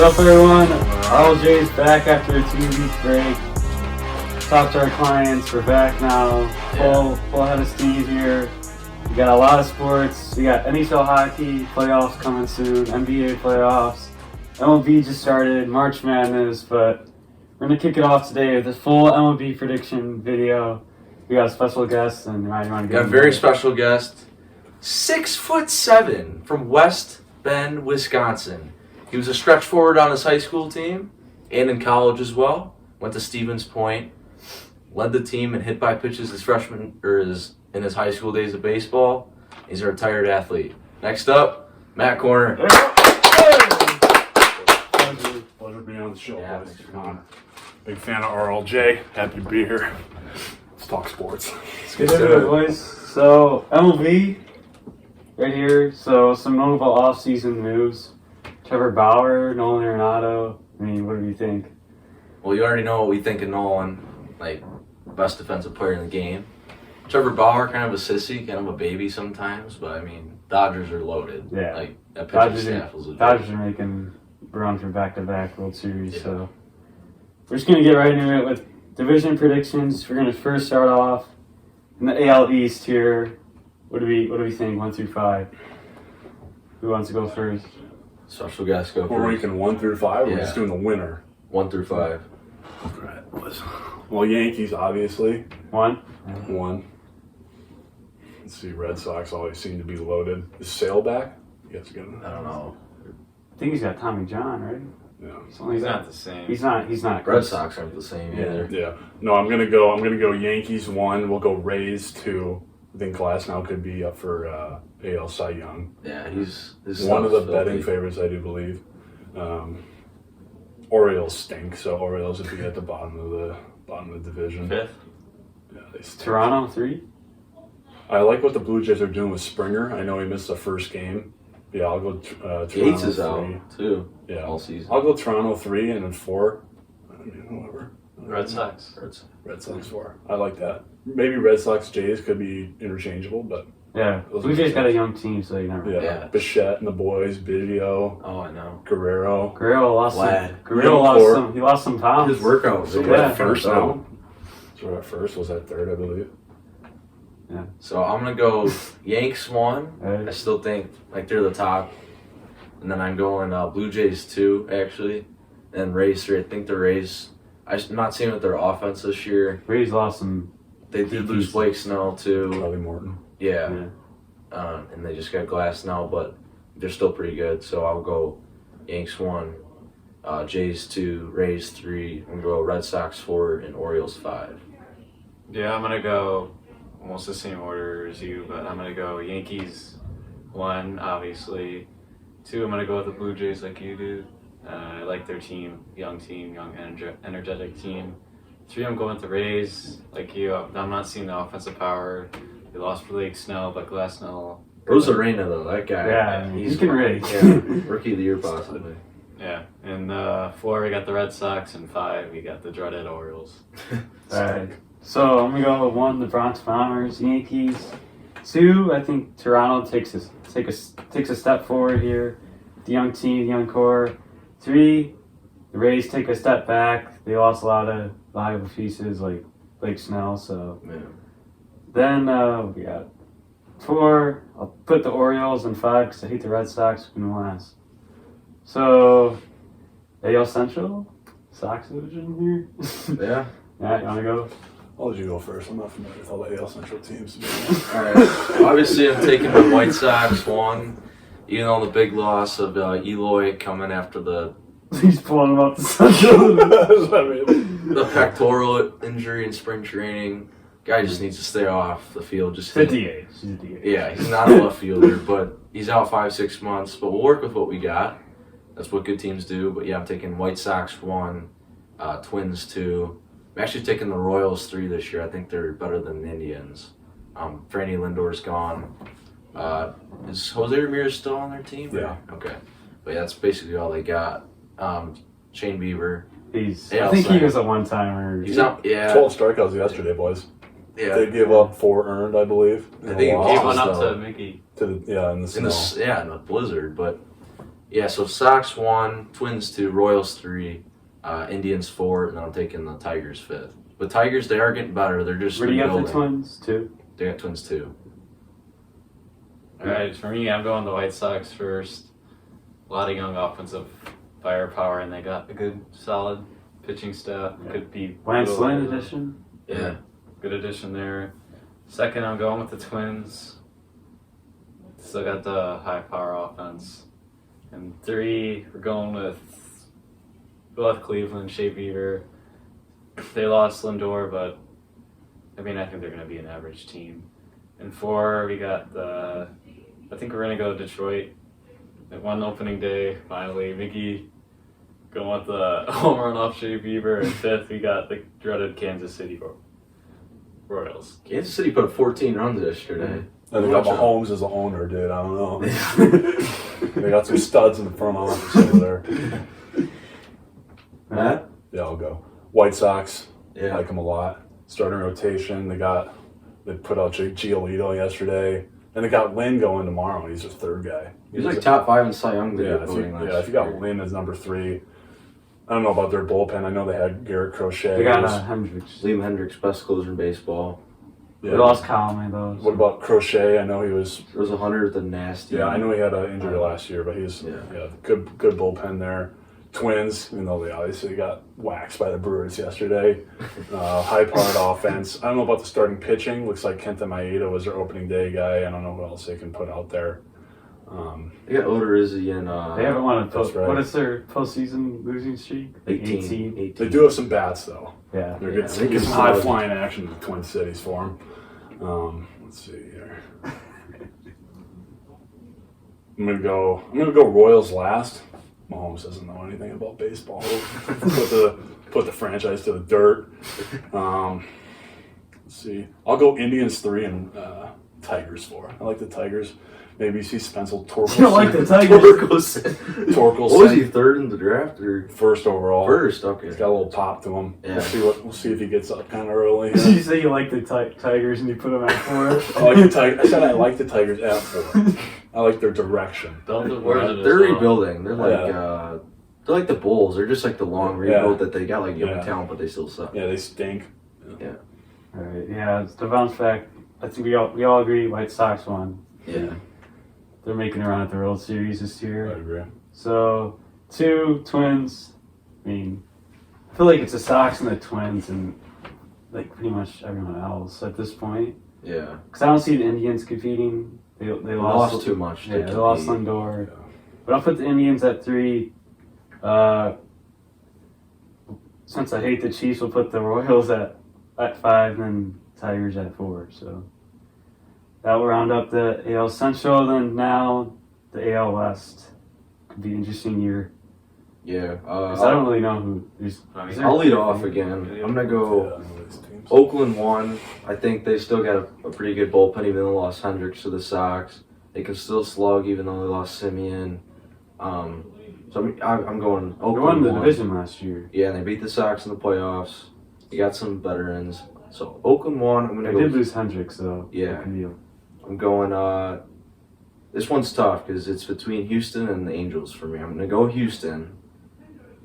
What's up, everyone? RLJ's back after a 2-week break. Talk to our clients. We're back now. Full head of steam here. We got a lot of sports. We got NHL hockey playoffs coming soon, NBA playoffs. MLB just started, March Madness, but we're going to kick it off today with a full MLB prediction video. We got a special guest, and Ryan, you want to got a very special guest, 6'7" from West Bend, Wisconsin. He was a stretch forward on his high school team and in college as well. Went to Stevens Point, led the team in hit by pitches his freshman in his high school days of baseball. He's a retired athlete. Next up, Matt Corner. Pleasure being on the show, boys. Big fan of RLJ. Happy to be here. Let's talk sports. It's good to do it, boys. So, MLB, right here. So, some notable off-season moves. Trevor Bauer, Nolan Arenado. I mean, what do you think? Well, you already know what we think of Nolan, like best defensive player in the game. Trevor Bauer, kind of a sissy, kind of a baby sometimes, but I mean, Dodgers are loaded. Yeah. Like that pitching staff was Dodgers are making run for back-to-back World Series, so we're just gonna get right into it with division predictions. We're gonna first start off in the AL East here. What do we think? 1 through 5. Who wants to go first? Special guest, go We're first. ranking 1 through 5. We're just doing the winner. 1 through 5. All right, boys. Well, Yankees, obviously. 1. 1. Let's see. Red Sox always seem to be loaded. Is Sale back? Yes, again. I don't know. I think he's got Tommy John, right? Yeah. He's not the same. He's not. Red Sox aren't the same either. Yeah. No, I'm gonna go Yankees 1. We'll go Rays 2. I think Glass now could be up for AL Cy Young. Yeah, he's one of the betting favorites, I do believe. Orioles stink, so Orioles would be at the bottom of the division. 5th. Yeah, they stink. Toronto 3. I like what the Blue Jays are doing with Springer. I know he missed the first game. Yeah, I'll go Toronto Gates is 3. out too. Yeah, all season. I'll go Toronto 3 and then 4. I mean, whoever. Red Sox. Red Sox 4. I like that. Maybe Red Sox Jays could be interchangeable, but Yeah, Blue Jays got a young team, so you never. yeah. Bichette and the boys, Biggio, Oh, I know. Guerrero. Guerrero lost Vlad. some. He lost some pounds. His workout. So Yeah. we're at first now. So we're at first. Was that third, I believe? So I'm gonna go Yanks 1. Right. I still think like they're the top, and then I'm going Blue Jays 2 actually, and Rays 3. I think the Rays. I'm not seeing with their offense this year. Rays lost some. They did lose Blake Snell too. Charlie Morton. Yeah. Yeah. And they just got Glass now, but they're still pretty good. So I'll go Yanks 1, Jays 2, Rays 3. I'm gonna go Red Sox 4 and Orioles 5. Yeah, I'm going to go almost the same order as you, but I'm going to go Yankees 1, obviously. 2, I'm going to go with the Blue Jays like you do. I like their team, young, energetic team. 3, I'm going with the Rays like you. I'm not seeing the offensive power. They lost Blake Snell, but Glass Snell. Rosarena though, that guy. Yeah, he's can rate. Yeah, rookie of the year possibly. Yeah, and 4, we got the Red Sox, and 5, we got the dreaded Orioles. Alright. So I'm gonna go with 1, the Bronx Bombers, Yankees. 2, I think Toronto takes a step forward here. The young team, the young core. 3, the Rays take a step back. They lost a lot of valuable pieces like Blake Snell. So then we got 4. I'll put the Orioles in 5 because I hate the Red Sox in last. So AL Central, Sox Division here. Yeah. Yeah, you wanna go? I'll let you go first. I'm not familiar with all the AL Central teams. All right. Obviously, I'm taking the White Sox 1. Even though the big loss of Eloy coming after the He's pulling him up the Central. the pectoral injury in spring training, guy just needs to stay off the field. Just 58. Yeah, he's not a left fielder, but he's out 5-6 months. But we'll work with what we got. That's what good teams do. But yeah, I'm taking White Sox 1, Twins 2. I'm actually taking the Royals 3 this year. I think they're better than the Indians. Franny Lindor's gone. Is Jose Ramirez still on their team? Yeah. Okay. But yeah, that's basically all they got. Shane Bieber. I think he was a one-timer. He's out. Yeah. 12 strikeouts yesterday, boys. Yeah. They gave up 4 earned, I believe. I think And he Gave lost one up though. to Mickey. in the snow. in the blizzard, but Yeah, so Sox 1, Twins 2, Royals 3, Indians 4, and then I'm taking the Tigers 5th. But Tigers, they are getting better. They're just Where do you got the rebuilding. Twins too? They got Twins 2. All right, for me, I'm going the White Sox first. A lot of young offensive firepower, and they got a good, solid pitching staff. Yeah. Could be Lance little- Lynn edition. Yeah. Good addition there. Second, I'm going with the Twins. Still got the high power offense. And 3, we're going with Cleveland, Shea Beaver. They lost Lindor, but I think they're going to be an average team. And 4, we got I think we're going to go to Detroit. It won opening day, finally. Mickey going with the home run off Shea Beaver. And 5th, we got the dreaded Kansas City Royals. Kansas City put up 14 runs yesterday. And they got Mahomes as the owner, dude. I don't know. They got some studs in the front office over there. Matt? Yeah, I'll go. White Sox. I Yeah. like them a lot. Starting rotation. They put out Giolito yesterday. And they got Lynn going tomorrow. He's their 3rd guy. He was like top 5 in Cy Young voting last if you got Lynn as number 3. I don't know about their bullpen. I know they had Garrett Crochet. They got Hendricks. Liam Hendricks, best closer in baseball. They lost Colin though. What about Crochet? I know he was. There was 100 with a nasty. Yeah, I know he had an injury last year, but he's good bullpen there. Twins, even though they obviously got waxed by the Brewers yesterday. High-powered offense. I don't know about the starting pitching. Looks like Kenta Maeda was their opening day guy. I don't know who else they can put out there. They got Odorizzi and They haven't won a That's right. What is their postseason losing streak? 18. They do have some bats, though. Yeah. They're Yeah, getting they can some solid. high-flying action in the Twin Cities for them. Let's see here. I'm gonna go Royals last. Mahomes doesn't know anything about baseball. put the franchise to the dirt. Let's see. I'll go Indians 3 and Tigers 4. I like the Tigers. Maybe you see Spencer Torkelson. You don't like the Tigers? Torkelson. What was he, 3rd in the draft or First overall. first? Okay. He's got a little pop to him. Yeah. We'll see if he gets up kind of early. Did you say you like the Tigers and you put them at 4? I said I like the Tigers at 4. I like their direction. Don't the words of They're this one. rebuilding. They're like the Bulls. They're just like the long rebuild that they got like young Yeah. talent, but they still suck. Yeah, they stink. Alright, yeah, to bounce back, I think we all agree White Sox won. Yeah. They're making a run at the World Series this I year. agree. So, 2 Twins. I feel like it's the Sox and the Twins and like pretty much everyone else at this point. Yeah. Because I don't see the Indians competing. They Lost too much. Yeah, they lost Lindor. But I'll put the Indians at 3. Since I hate the Chiefs, we'll put the Royals at 5 and Tigers at 4. So that will round up the AL Central. Then now the AL West could be an interesting year. Yeah. 'Cause I don't really know who. I'll lead off again. I'm gonna go Oakland 1. I think they still got a pretty good bullpen, even though they lost Hendricks to the Sox. They can still slug, even though they lost Simeon. So I'm going They Oakland won the 1. division last year. Yeah, and they beat the Sox in the playoffs. They got some veterans. So Oakland 1. I'm They gonna did go. lose Hendricks though. Yeah. Good deal. I'm going. This one's tough because it's between Houston and the Angels for me. I'm gonna go Houston.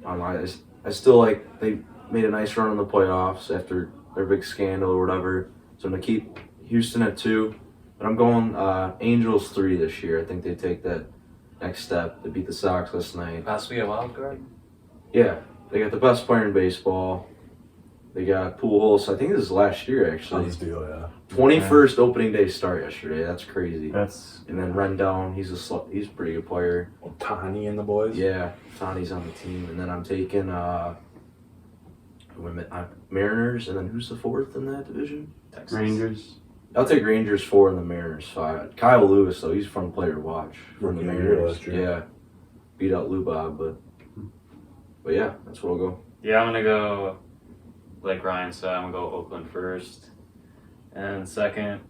I still like they made a nice run in the playoffs after their big scandal or whatever. So I'm gonna keep Houston at 2, but I'm going Angels 3 this year. I think they take that next step. They beat the Sox last night. Possibly a wild card? Yeah, they got the best player in baseball. They got Pujols. I think this is last year actually. This deal, yeah. 21st opening day start yesterday. That's crazy. That's And then Rendon, he's a pretty good player. Otani and the boys. Yeah, Tani's on the team, and then I'm taking Mariners, and then who's the 4th in that division? Texas. Rangers. I'll take Rangers 4 and the Mariners 5. Kyle Lewis though, he's a fun player to watch from the Rookie of the year Mariners. last year. Yeah, beat out Lubob, but yeah, that's where I'll go. Yeah, I'm gonna go, like Ryan said, I'm gonna go Oakland first. And second,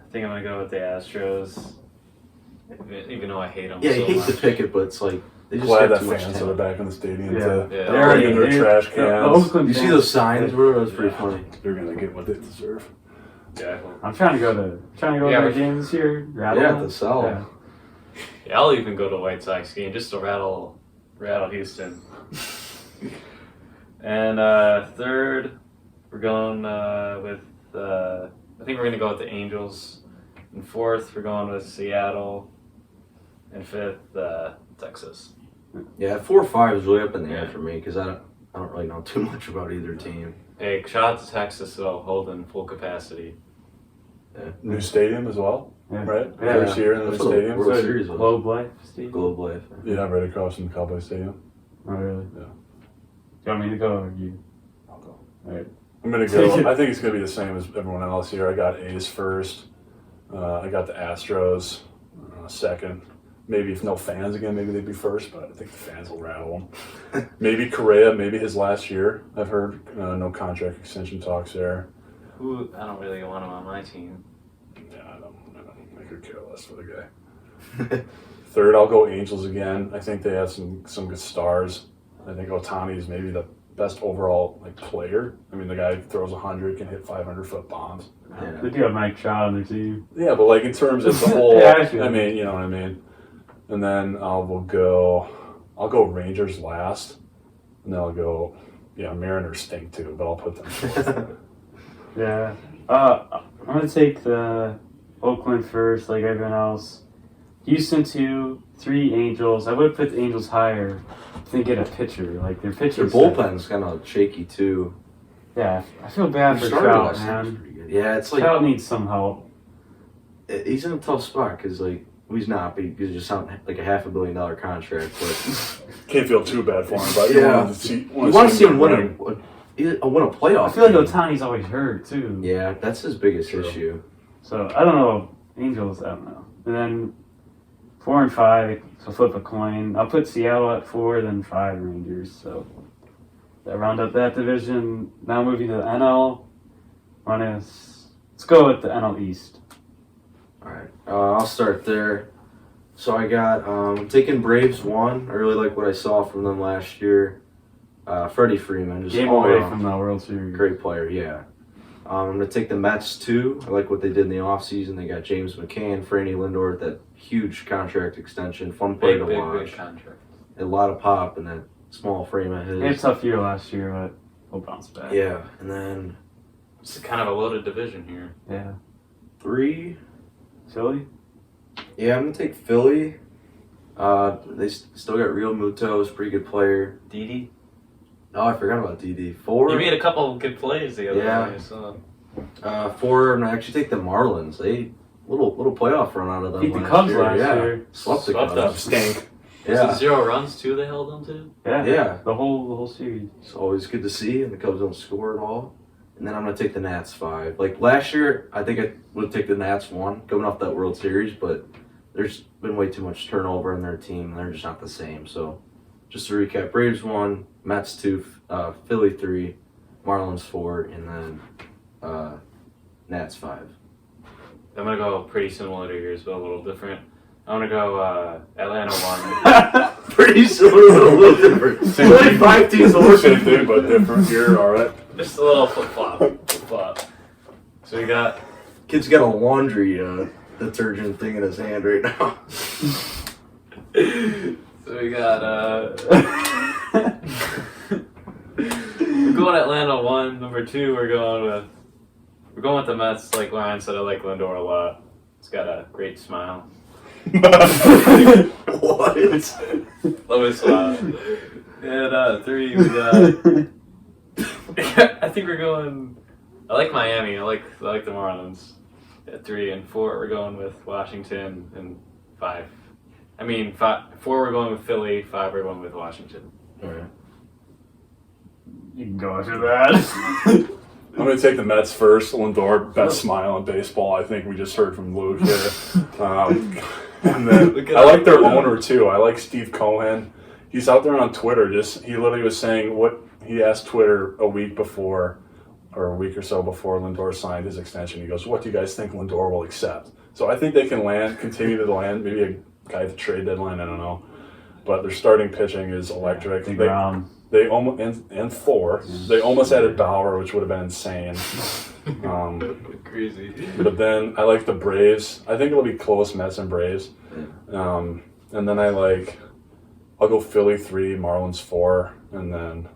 I think I'm gonna go with the Astros. Even though I hate them Yeah, so you hate much. to pick it, but it's like they just Glad have that too much fans are talent. back in the stadium Yeah. to Yeah. They bring already- in their trash the cans. Oakland You see fans- those signs, bro? That's pretty funny. They're gonna get what they deserve. Yeah. I'm trying to go to Yeah, their but- games this year. Rattle Yeah, them. the South. Yeah. Yeah, I'll even go to a White Sox game just to rattle Houston. And third, we're going with I think we're gonna go with the Angels. And fourth, we're going with Seattle. And fifth, Texas. Yeah, 4 or 5 is really up in the air for me because I don't really know too much about either team. Hey, shout out to Texas though, holding full capacity. Yeah. New stadium as well, Yeah. right? Yeah. First year in the new That's what the stadium. World So, Series was. Globe Life, Steve? Globe Life. Yeah, right across from the Cowboy Stadium. Oh, really? Yeah. Do you want me to go or you? I'll go. Alright. I'm gonna go. I think it's gonna be the same as everyone else here. I got A's first. I got the Astros second. Maybe if no fans again, maybe they'd be first. But I think the fans will rattle them. Maybe Correa. Maybe his last year. I've heard no contract extension talks there. Who I don't really want him on my team. Yeah, I don't. I could care less for the guy. Third, I'll go Angels again. I think they have some good stars. I think Ohtani is maybe the best overall player. I mean, the guy throws 100, can hit 500-foot bombs. Yeah. They do have Mike Trout on their team. Yeah, but in terms of the whole, Yeah, I see. I mean, you know what I mean. And then I'll go Rangers last, and then I'll go, Mariners stink too, but I'll put them fourth. Yeah. I'm going to take the Oakland first, like everyone else. Houston 2, 3 Angels. I would put the Angels higher if they get a pitcher. Like their pitcher. Their bullpen's kind of shaky too. Yeah, I feel bad for Starter Trout, last year was man. pretty good. Yeah, it's like Trout needs some help. he's in a tough spot because he's not, but he's just on like a $500 million contract. But Can't feel too bad for him, but Yeah. you you want to see him win. win a playoff. I feel like game. Otani's always hurt too. Yeah, that's his biggest True. issue. So I don't know. Angels, I don't know. And then 4 and 5, so flip a coin. I'll put Seattle at 4, then 5 Rangers. So that round up that division. Now moving to the NL. Let's go with the NL East. All right, I'll start there. So I got I'm taking Braves 1. I really like what I saw from them last year. Freddie Freeman, just Game all away around from the World Series. great player. Yeah. I'm going to take the Mets 2. I like what they did in the offseason. They got James McCann, Franny Lindor, that huge contract extension. Fun player to watch. Big contract. A lot of pop in that small frame of his. He had a tough year last year, but we'll bounce back. Yeah, and then It's kind of a loaded division here. Yeah. 3. Philly? Yeah, I'm going to take Philly. They still got Real Muto's pretty good player. Didi. Oh, I forgot about DD. 4. You made a couple good plays the other Yeah. day. So. 4. I'm going to actually take the Marlins. They little playoff run out of them Beat the last Cubs year. last Yeah. year. Swept the Swept Cubs. them. Stink. Was it Yeah. 0 runs too they held them to? Yeah. Yeah. The whole series. It's always good to see, and the Cubs don't score at all. And then I'm going to take the Nats 5. Like last year, I think I would take the Nats 1 coming off that World Series, but there's been way too much turnover in their team, and they're just not the same. So just to recap, Braves 1, Mets 2, Philly 3, Marlins 4, and then Nats 5. I'm going to go pretty similar to yours, but a little different. I'm going to go Atlanta 1. Pretty similar, but a little different. Same Only thing. 5 teams to work Same thing, but different here. All right. Just a little flip-flop. So we got... Kid's got a laundry detergent thing in his hand right now. So we got... we're going Atlanta 1. Number 2, we're going with the Mets. Like Ryan said, I like Lindor a lot. He's got a great smile. What? Love his smile. And 3, we got... I think we're going... I like Miami. I like the Marlins. At 3 and 4, we're going with Washington, and 5. I mean, 4 we're going with Philly, 5 we're going with Washington. All right. You can go after that. I'm going to take the Mets first. Lindor, best smile in baseball. I think we just heard from Luke here. And then I like their owner too. I like Steve Cohen. He's out there on Twitter. He literally was saying what he asked Twitter a week before, or a week or so before Lindor signed his extension. He goes, "What do you guys think Lindor will accept?" So I think they can continue to land. Maybe a guy at the trade deadline. I don't know. But their starting pitching is electric. DeGrom. They almost and 4. They almost added Bauer, which would have been insane. Crazy. But then I like the Braves. I think it'll be close, Mets and Braves. And then I'll go Philly 3, Marlins 4, and then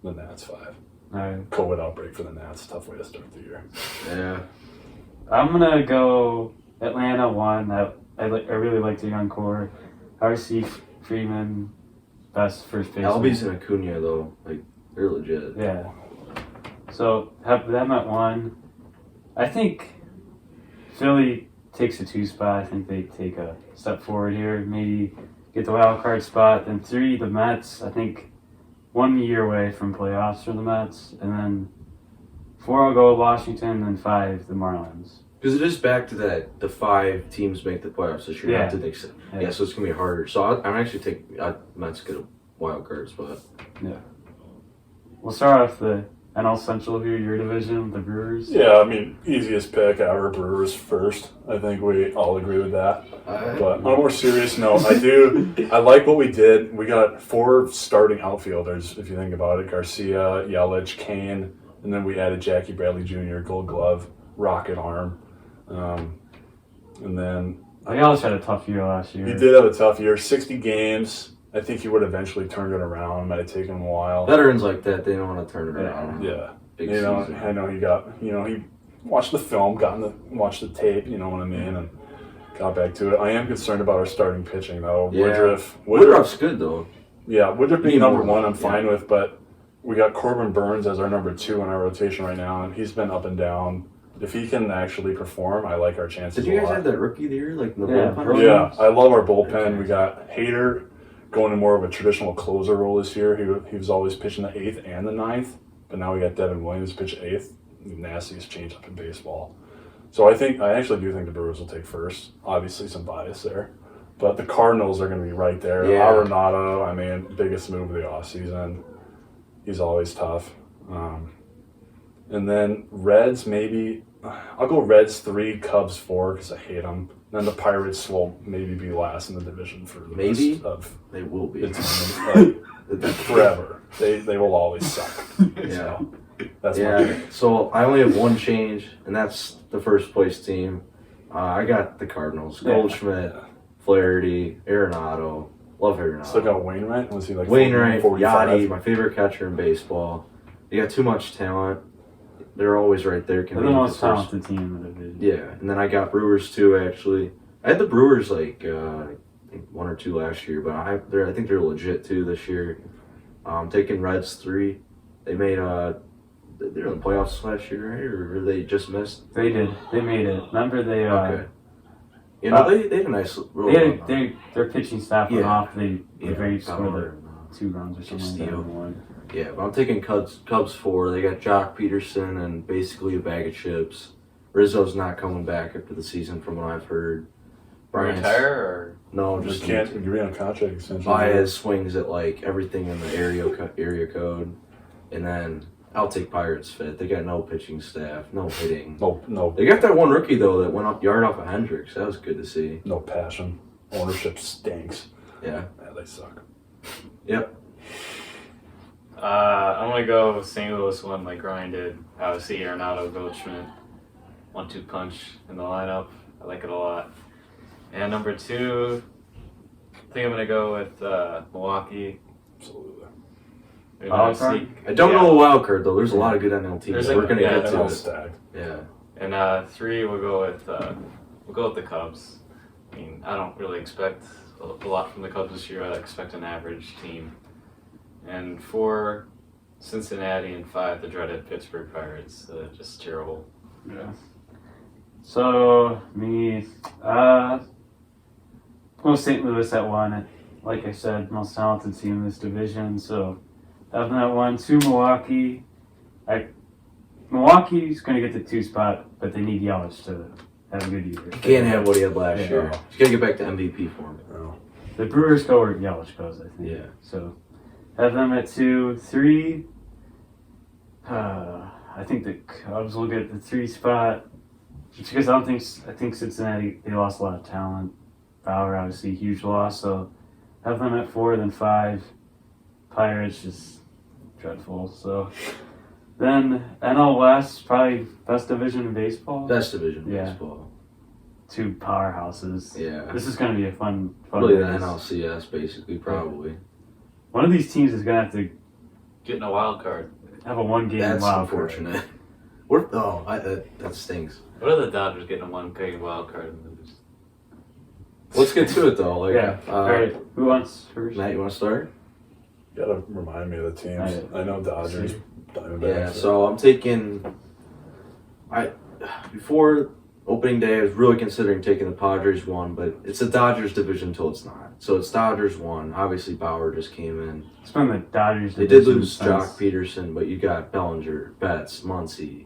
the Nats 5. All right. COVID outbreak for the Nats. Tough way to start the year. Yeah. I'm gonna go Atlanta 1. I really like the young core. R.C. Freeman, best first baseman. Albies and Acuna though, like they're legit. Yeah. So have them at 1. I think Philly takes a 2 spot. I think they take a step forward here. Maybe get the wild card spot. Then 3, the Mets. I think 1 year away from playoffs for the Mets. And then 4, I'll go Washington. And 5, the Marlins. Because it is back to that the 5 teams make the playoffs this year. Yeah. Not to the extent. Yeah, so it's gonna be harder. So I'm actually taking Mets get a wild card spot. Yeah. We'll start off the NL Central here, your division, the Brewers. Yeah, I mean, easiest pick ever, Brewers first. I think we all agree with that. But on a more serious note, I like what we did. We got 4 starting outfielders, if you think about it. Garcia, Yelich, Kane, and then we added Jackie Bradley Jr., Gold Glove, Rocket Arm. And then Yelich had a tough year last year. he did have a tough year, 60 games. I think he would eventually turn it around. Might have taken him a while. Veterans like that, they don't want to turn it around. Yeah. Big You know, season. I know he watched the film, watched the tape, you know what I mean, and got back to it. I am concerned about our starting pitching though. Yeah. Woodruff, Woodruff's good though. yeah, Woodruff being Need number more. 1, I'm fine with, but we got Corbin Burns as our number 2 in our rotation right now, and he's been up and down. If he can actually perform, I like our chances. Did you a guys lot. have that rookie of the year, like in the Yeah, bullpen? Yeah, I love our bullpen. We got Hader going in more of a traditional closer role this year. He was always pitching the 8th and the 9th, but now we got Devin Williams pitch 8th. Nastiest change up in baseball. So I actually do think the Brewers will take first. Obviously some bias there. But the Cardinals are going to be right there. Yeah. Arenado, I mean, biggest move of the offseason. He's always tough. And then Reds, maybe. I'll go Reds 3, Cubs 4 because I hate them. Then the Pirates will maybe be last in the division for the Maybe? rest of They will be. the time. Like, forever. They will always suck. Yeah. So, that's my Yeah, pick. so I only have one change, and that's the first place team. I got the Cardinals. Yeah. Goldschmidt, Flaherty, Arenado. Love Arenado. Still got Wainwright. Was he like Wainwright, 45? Yachty, my favorite catcher in baseball. They got too much talent. They're always right there. They're the most talented team in the division. Yeah, and then I got Brewers too. Actually, I had the Brewers like I think 1 or 2 last year, but I think they're legit too this year. Taking Reds 3. They made they're in the playoffs last year, right? Or they just missed? They did. They made it. Remember they Okay. You know, they had a nice roll. their pitching staff went Yeah. off. They Yeah, very scored Bauer, 2 runs or something like that. Castillo. and won. Yeah, but I'm taking Cubs 4. They got Jock Peterson and basically a bag of chips. Rizzo's not coming back after the season, from what I've heard. Bryant's- Retire No, Just just can't agree on contract extension. Baez swings at like everything in the area code, and then I'll take Pirates 5th. They got no pitching staff, no hitting. No, They got that one rookie though that went up yard off of Hendricks. That was good to see. no passion. Ownership stinks. Yeah. Yeah, they suck. Yep. I'm gonna go St. Louis 1 like Ryan did. Obviously Arenado, Goldschmidt, 1-2 punch in the lineup. I like it a lot. And number 2, I think I'm gonna go with Milwaukee. Absolutely. They're Wild gonna card? sneak- I don't yeah. know the wild card though. There's a lot of good NL teams. There's a- We're gonna yeah, get They're to all it. stacked. Yeah. And 3, we'll go with the Cubs. I mean, I don't really expect a lot from the Cubs this year. I expect an average team. And 4, Cincinnati, and 5, the dreaded Pittsburgh Pirates. Just terrible. Yeah. So me, well, St. Louis at 1. Like I said, most talented team in this division. So having that 1, 2 Milwaukee. Milwaukee's going to get the 2 spot, but they need Yelich to have a good year. Can't have what he had last Yeah. year. He's gotta get back to MVP form. No. The Brewers go where Yelich goes, I think. Yeah. So have them at 2, 3. I think the Cubs will get the 3 spot. Just because I think Cincinnati, they lost a lot of talent. Bauer, obviously, a huge loss. So have them at 4, then 5. Pirates just dreadful. So then NL West, probably best division in baseball. Best division Yeah. baseball. 2 powerhouses. Yeah. This is going to be a fun Really the race. NLCS, basically, probably. One of these teams is going to have to Getting a wild card. have a 1-game That's wild card. unfortunate. That stinks. What are the Dodgers getting a 1-game wild card and lose? Let's get to it, though. Like, Yeah. All right. Who wants first? Matt, you want to start? You gotta remind me of the teams. I know Dodgers, Diamondbacks. Yeah, so I'm taking. Before opening day, I was really considering taking the Padres 1, but it's the Dodgers division until it's not. So it's Dodgers 1. Obviously, Bauer just came in. It's been the Dodgers. They did division lose since- Jock Peterson, but you got Bellinger, Betts, Muncy,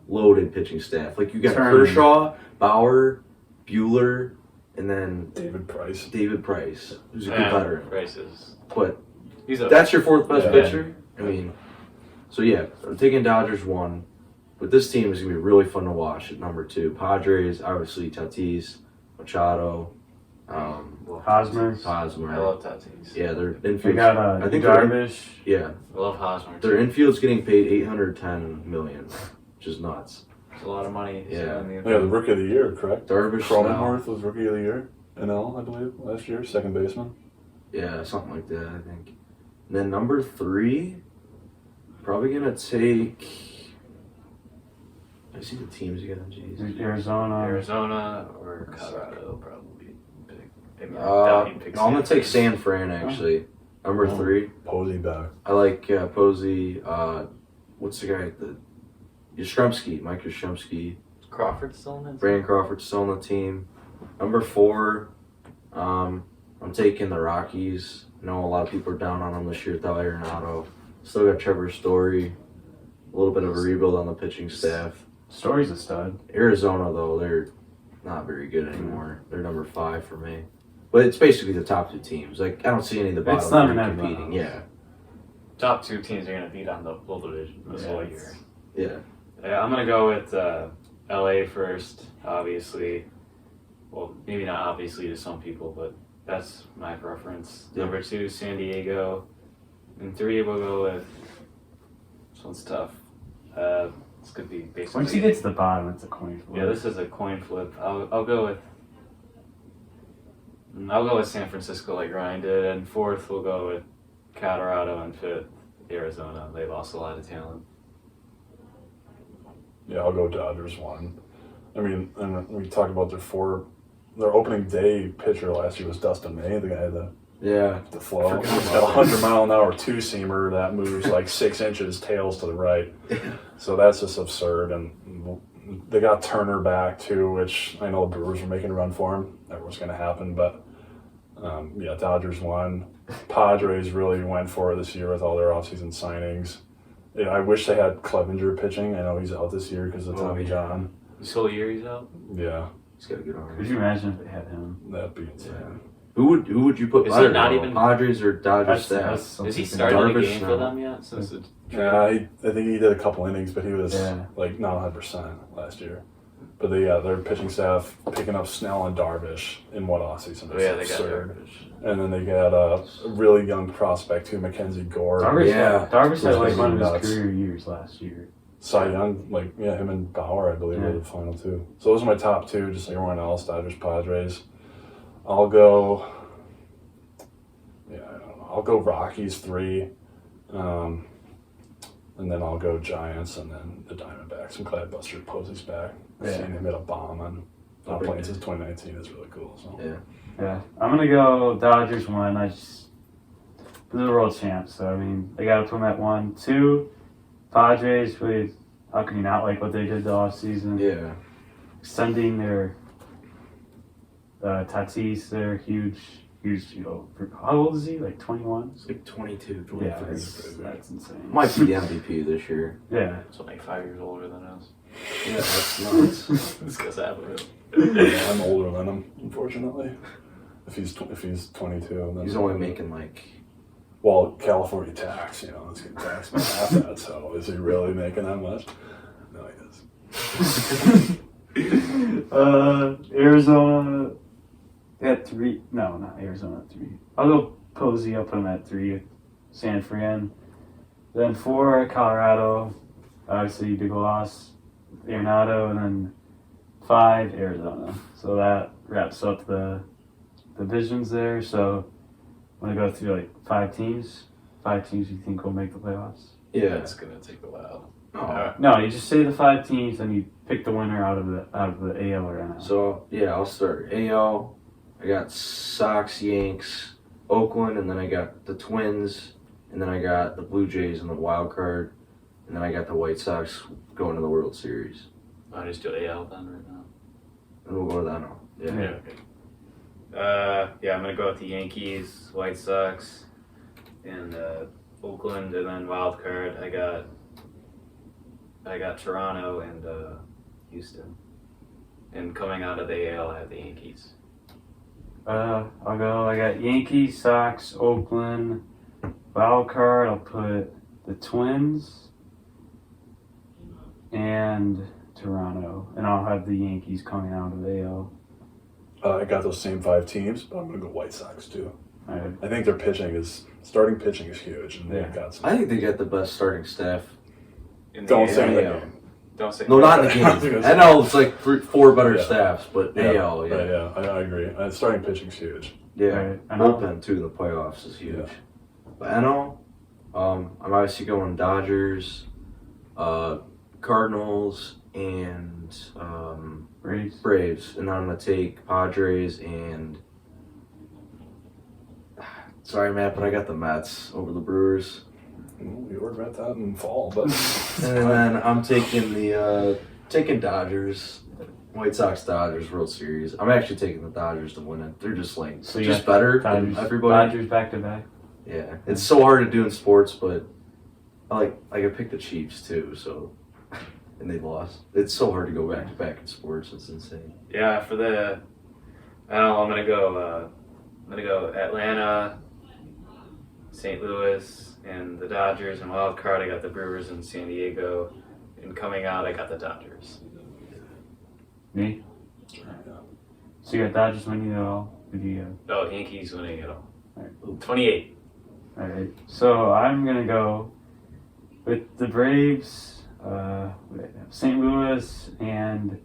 loaded pitching staff. Like you got Turner. Kershaw, Bauer, Bueller, and then David Price. David Price, who's a good veteran. Prices. But He's a that's your 4th best Yeah. pitcher. I mean, so yeah, I'm taking Dodgers 1, but this team is gonna be really fun to watch at number 2. Padres, obviously Tatis, Machado, Hosmer. I Hosmer. love Tatis. Yeah, their They infield. got I think they're in- Darvish. Yeah, I love Hosmer. their Too. infield's getting paid $810 million, which is nuts. It's a lot of money. Yeah. In the Yeah, the Rookie of the Year, correct? Darvish, Cronenworth was Rookie of the Year. NL, I believe, last year, second baseman. yeah, something like that, I think. And then number 3, probably gonna take. I see the teams again. Jeez. Arizona. Arizona or Colorado probably. Maybe I'm gonna take San Fran actually. Number 3. Posey back. I like Posey. What's the guy? Yastrzemski, Mike Yastrzemski. Crawford still in it? Brandon Crawford's still on the team. Number 4, I'm taking the Rockies. I know a lot of people are down on them this year without Arenado. Still got Trevor Story. A little bit of a rebuild on the pitching staff. Story's a stud. Arizona, though, they're not very good anymore. They're number 5 for me. But it's basically the top 2 teams. Like, I don't see any of the bottom It's not 3 an competing. Yeah. Top 2 teams are going to beat on the whole division this whole year. Yeah. Yeah, I'm going to go with LA first, obviously. Well, maybe not obviously to some people, but that's my preference. Yeah. Number 2, San Diego. And 3, we'll go with. This one's tough. This could be basically. Once you get to the bottom, it's a coin flip. Yeah, this is a coin flip. I'll go with San Francisco like Ryan did, and 4th we'll go with Colorado, and 5th Arizona. They lost a lot of talent. Yeah, I'll go Dodgers 1. I mean, and we talked about their opening day pitcher last year was Dustin May, the guy that Yeah. the flow. He's got a 100-mile-an-hour 2-seamer that moves like 6 inches tails to the right. So that's just absurd. And they got Turner back too, which I know the Brewers were making a run for him. That was going to happen, but yeah, Dodgers 1. Padres really went for it this year with all their offseason signings. Yeah, I wish they had Clevenger pitching. I know he's out this year because of Tommy John. This whole year he's out? Yeah, He's got a good arm. Could you imagine if they had him? that'd be insane. Who would you put? Is I it don't not know, even- Padres or Dodgers staff? something Is he to starting the Darvish game now. for them yet? Since the Yeah, I think he did a couple innings, but he was Yeah. like not 100% last year. But their pitching staff picking up Snell and Darvish in one offseason. Oh yeah, they got absurd. Darvish. And then they got a really young prospect too, Mackenzie Gore. Darvish, Yeah. Darvish had like Those one of nuts. his career years last year. Cy Young, him and Bauer, I believe, Yeah. were the final 2. So those are my top 2, just like everyone else, Dodgers, Padres. I'll go, I don't know. I'll go Rockies 3. And then I'll go Giants and then the Diamondbacks. I'm glad Buster Posey's back. Yeah. Seeing him hit a bomb on playing since 2019 is really cool. So. Yeah, I'm gonna go Dodgers 1. They're the world champs, so I mean they gotta put them at 1. 2, Padres. Really, how can you not like what they did the off season? Yeah. Extending their Tatis, their huge. How old is he? Like 21. It's like 22, Yeah, 23. that's insane. Might be the MVP this year. Yeah, He's like 5 years older than us. Yeah, that's nuts. This guy's happening. Yeah, I'm older than him, unfortunately. If he's 22, then He's only making like. well, California tax. It's getting taxed by half that. So is he really making that much? No, he is. Arizona at 3. No, not Arizona at 3. I'll go Posey, I'll put him at 3. San Fran. Then 4, Colorado. Obviously, big loss. Arenado, and then 5, Arizona. So that wraps up the divisions there. So I'm gonna go through like 5 teams. 5 teams you think will make the playoffs? Yeah. It's gonna take a while. Oh. No, you just say the 5 teams, and you pick the winner out of the AL or NL. So yeah, I'll start. AL, I got Sox, Yanks, Oakland, and then I got the Twins, and then I got the Blue Jays in the wild card, and then I got the White Sox going to the World Series. I just do AL then right now. And we'll go to that now. Yeah. Okay. I'm gonna go with the Yankees, White Sox, and Oakland, and then wild card. I got Toronto and Houston. And coming out of the AL, I have the Yankees. I'll go. I got Yankees, Sox, Oakland. Wild card, I'll put the Twins and Toronto, and I'll have the Yankees coming out of the AL. I got those same 5 teams, but I'm going to go White Sox too. Alright. I think their starting pitching is huge, and they've got some. I think they got the best starting staff. In the Don't AL. say AL. that. Don't say No, not in the game. I know it's like 4 better Yeah. staffs, but AL, yeah. I agree. Starting pitching's huge. Yeah. Alright, I know. Bullpen too in the playoffs is huge. Yeah. But NL, I'm obviously going Dodgers, Cardinals, and Braves. and then I'm gonna take Padres and. Sorry, Matt, but I got the Mets over the Brewers. We ordered about that in fall, but And then I'm taking taking Dodgers, White Sox Dodgers World Series. I'm actually taking the Dodgers to win it. They're just like So you just got better Dodgers, than everybody. Dodgers back to back. Yeah, it's so hard to do in sports, but I picked the Chiefs too, so and they lost. It's so hard to go back to back in sports. It's insane. Yeah, for the NL, I'm gonna go Atlanta, St. Louis, and the Dodgers. And wild card, I got the Brewers and San Diego. And coming out, I got the Dodgers. Me? So you got Dodgers winning it all. Who do you got? Oh, Yankees winning it all. Alright. 28. Alright, so I'm gonna go with the Braves, St. Louis, and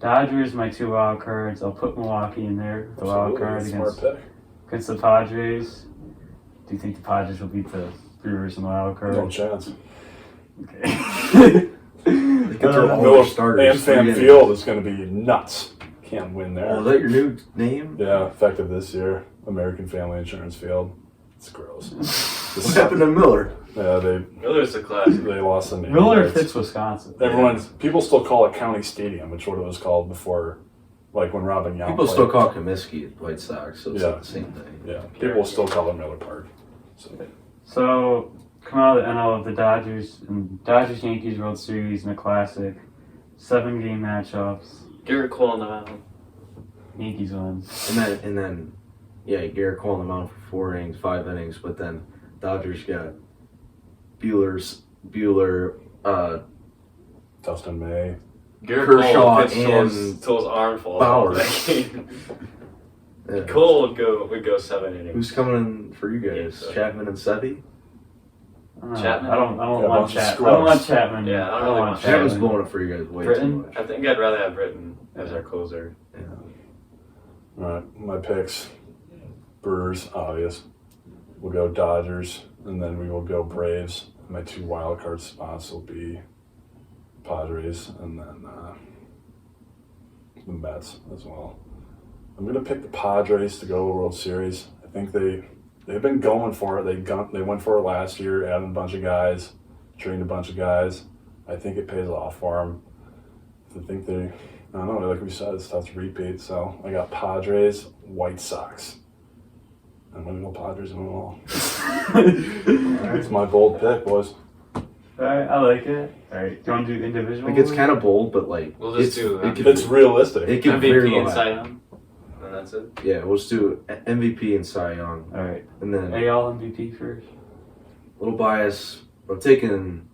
Dodgers, my 2 wild cards. I'll put Milwaukee in there, the wild card Smart pick. against the Padres. Do you think the Padres will beat the Brewers in the wild card? No chance. Okay. They could throw all Miller their starters. AmFam Field is going to be nuts. Can't win there. Oh, is that your new name? Yeah, effective this year. American Family Insurance Field. It's gross. What happened to Miller? Yeah, Miller's a classic. they lost the name. Miller It's- fits Wisconsin. People still call it County Stadium, which is what it was called before, like when Robin Young People played. still call Comiskey White Sox, so it's Yeah. not the same thing. Yeah, people still call it Miller Park. So, coming out of the NL of the Dodgers and Dodgers-Yankees World Series in a classic, 7-game matchups. Garrett Cole on the mound. Yankees win. And then, yeah, Garrett Cole on the mound for 4 innings, 5 innings, but then Dodgers got Bueller, Dustin May. Garrett Kershaw Cole pitched and till his arm falls Bauer. off. Yeah. Cole would go 7 innings. Who's coming in for you guys? Yeah, so- Chapman and Seve? Chapman? I don't Yeah, want bunch of Chapman. I don't want scrubs. Chapman. Yeah, I don't really want Chapman's Chapman. blowing it for you guys way Britton? too much. I think I'd rather have Britton as our closer. Yeah. All right, my picks. Brewers, obvious. We'll go Dodgers, and then we will go Braves. My 2 wild card spots will be Padres, and then the Mets as well. I'm gonna pick the Padres to go to the World Series. I think they've been going for it. They went for it last year, added a bunch of guys, trained a bunch of guys. I think it pays off for them. I think I don't know, like we said, it's tough to repeat. So I got Padres, White Sox. I'm gonna go Padres and win all. It's my bold pick, boys. Alright, I like it. Alright, do you want to do individual? Like, it's kind of bold, but like, We'll just it's, do, it could, It's realistic. it could very MVP well and Cy happen. Young. And that's it. Yeah, we'll just do MVP and Cy Young. Alright, And then, AL MVP first. little bias, I'm taking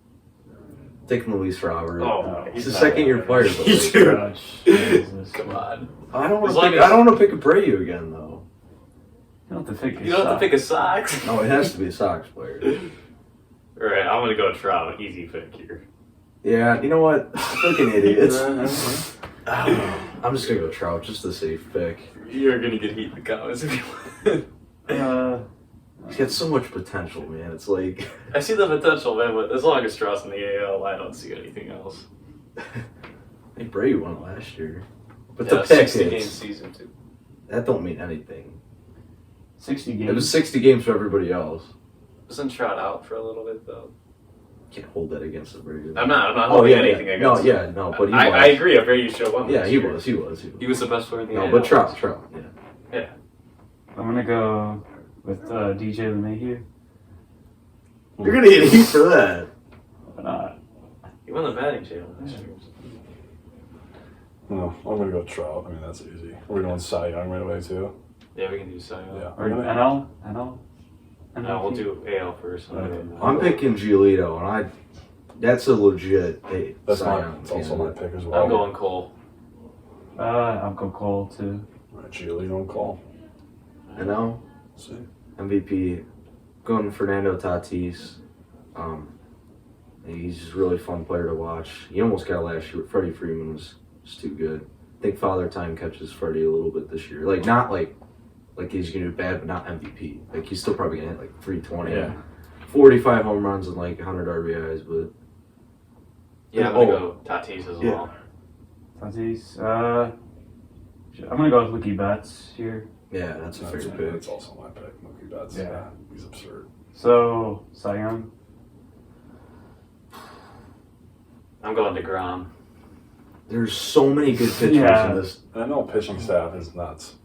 Luis Robert. Oh, He's a second-year player, but like, Gosh, Jesus. Come on. I don't want As to long pick. as- I don't want to pick Abreu again, though. You don't have to pick. You don't have to pick a Sox. No, it has to be a Sox player. All right, I'm gonna go Trout. Easy pick here. Yeah, you know what? Fucking idiots. I'm just gonna go Trout, just a safe pick. You're gonna get heat in the comments if you want. He's got so much potential, man. It's like I see the potential, man, but as long as Trout's in the AL, I don't see anything else. I think Brady won it last year, but Yeah, the pick 60-game hits. season too. That don't mean anything. 60 games. It was 60 games for everybody else. Wasn't Trout out for a little bit though? Can't hold that against the Brady. I'm not holding anything against him. But he was. I agree. Brady should have won. Yeah, last he year. was. He was the best player in the No, AL. but Trout, yeah. I'm gonna go with DJ LeMahieu. You're gonna get heat for that. Why not? He won the batting channel last year. No, I'm gonna go Trout. I mean, that's easy. We're going Cy Young right away too. Yeah, we can do Cy Young. Yeah. Or NL. No, we'll do AL first. Okay. I'm picking Giolito, and that's a legit. Hey, That's Cy my. Young It's also my candidate. pick as well. I'm going Cole. I'll go Cole too. All right, Gio, don't call. You know, See. MVP, going Fernando Tatis. He's just a really fun player to watch. He almost got last year. Freddie Freeman was just too good. I think Father Time catches Freddie a little bit this year. Like not like he's gonna do bad, but not MVP. Like he's still probably gonna hit like 320, Yeah. 45 home runs and like 100 RBIs. But Yeah, I'm gonna go Tatis as well. Tatis. I'm gonna go with Mookie Betts here. yeah, that's a fair pick. That's also my pick. Mookie Betts. Yeah. Yeah, he's absurd. So Cy Young. I'm going DeGrom. There's so many good pitchers Yeah. in this. And I know pitching staff is nuts.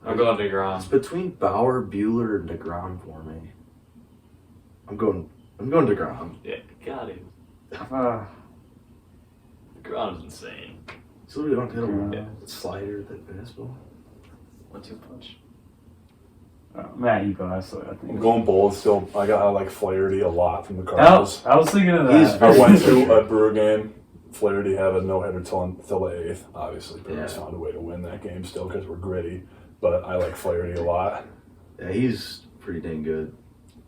I'm going It's DeGrom. between Bauer, Bueller, and DeGrom for me. I'm going DeGrom. Yeah, got him. DeGrom's insane. So we don't hit him Yeah. slider that fastball. 1-2 punch. Matt, you go. I think. I'm going bold still. I like Flaherty a lot from the Cardinals. I was thinking of He's that. I went very to a Brewer game. Flaherty had a no-hitter till the eighth. Obviously, Brewers Yeah. found a way to win that game still because we're gritty. But I like Flaherty a lot. Yeah, he's pretty dang good.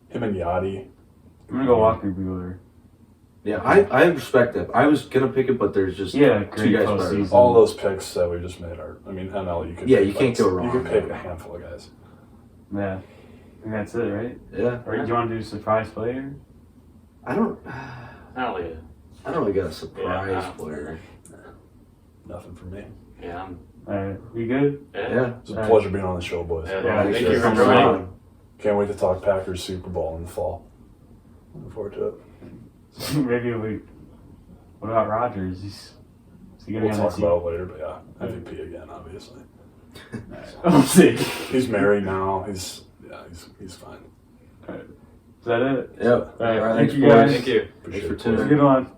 Him and Yachty. I'm gonna go Walker Bueller. Yeah, I respect that. I was gonna pick it, but the's just Yeah, two great guys better. postseason. All those picks that we just made are. I mean, NL. You could. Yeah, pick, you can't go wrong. You could pick a handful of guys. Yeah, I think that's it, right? Yeah, Or do you want to do surprise player? I don't I don't really. got a surprise Yeah, player. Nothing for me. Yeah, We good? Yeah, It's a pleasure being on the show, boys. Yeah, thank thank you you for for joining. joining. Can't wait to talk Packers Super Bowl in the fall. Looking forward to it. Maybe we. What about Rodgers? Is he gonna We'll be on talk the team? about it later, but yeah, MVP again, obviously. We'll see. He's married now. He's fine. Is that it? Yep. All right, All right, thank thanks, you boys. guys. Thank you. Thanks Appreciate for it. tuning in. Good one.